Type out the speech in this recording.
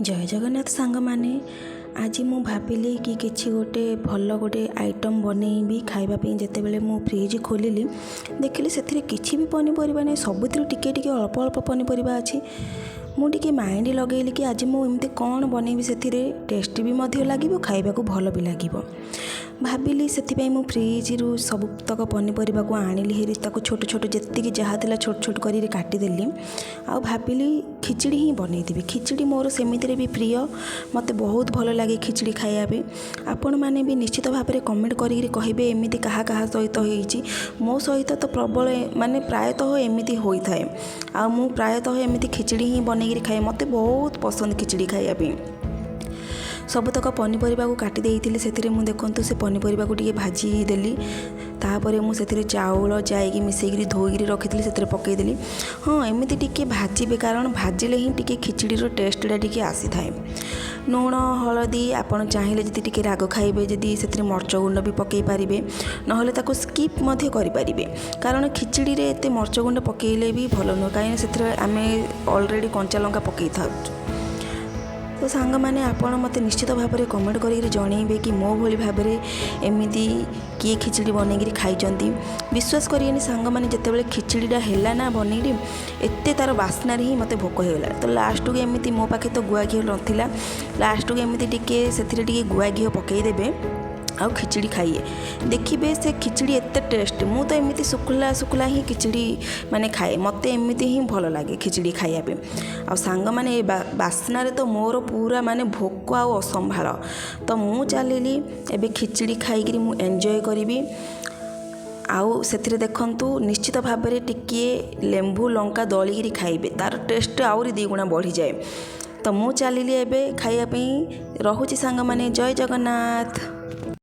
जय जगन्नाथ सांग माने आज मु भाविली कि किसी गोटे भल गोटे आइटम बनईबी खावाई जितेबाला मु फ्रिज खोलिली देखिली से किसी भी पनीपरिया नहीं सबुतिर टिके टिके अल्प अल्प पनीपरिया अच्छी मुझे माइंड लगेली कि आज मुझे कौन बनईबी से टेस्टी भी लगे खाइबा को भल भी लगे भाविली से फ्रिज रु सबतक पनीपरिया को आनिली हेरी छोट छोट जी जहाँ छोट छोट कर काटिदेली आ भाविली खिचड़ी ही बनईदेवी खिचड़ी मोर सेमिति भी प्रिय मत बहुत भल लगे खिचड़ी खायापे आपण मैंने भी निश्चित भाव में कमेंट करें कहे एमती क्या क्या सहित होती मो सहित तो प्रबल माने प्रायतः एमती होता है आ मु प्रायतः एमती खिचड़ी ही बनई खाए मत बहुत पसंद खिचड़ी खायापे सबुतक पनीपरिया को काटी देइथिले सेतिरे मु देखंतु से पनीपरिया को टिके भाजी देली तापरे मु सेतिरे चाउल जाइकी मिसेकी धोईकी रखिथिली सेतिरे पकईदेली हाँ एमती टिके भाजीबे कारण भाजिले ही टिके खिचड़ीर टेस्टटा टिके आसी थाए लुण हलदी आपन चाहिए जदि टिके राग खाइबे जदि सेतिरे मर्च गुंड भी पकई पारिबे नहले ताको स्किप मध्य करि पारिबे कारण खिचड़ी रे एते मर्च गुंड पकईले भी भल नुह कहीं सेतिरे आमे ऑलरेडी कंचा लंका पकई था तो सांग मैंने आपण मत निश्चित भाव में कमेंट करें जनइबे कि मो भली भाव में एमती किए खिचड़ी बनई खाई विश्वास करें सांग मैंने जितेबाला खिचड़ीटा है ना बनईली एत तार बास्नार ही मत भोक होगा तो लास्ट को एमती मो पाखे तो गुआ घी नाला लास्ट को एमती टिके से गुआ घी पकईदेवे आउ खिचड़ी खाइए देखिए से खिचड़ी एत टेस्ट मु तो एमती सुखला सुखला ही खिचड़ी माने खाए मत एमती ही भल लगे खिचड़ी खाइबे आ सांग माने बास्नारे तो मोर पूरा माने भोक आ असंभाल तो मु चलिली एबे खिचड़ी खाई मु एंजॉय करी आउ से देखंतु निश्चित भाव में टिके लेंबू लंका दलिकी खाइबे तार टेस्ट आउरी 2 गुणा बढ़ी जाए तो मु चलिली एबे खाइबा पई रहुची सांग माने जय जगन्नाथ।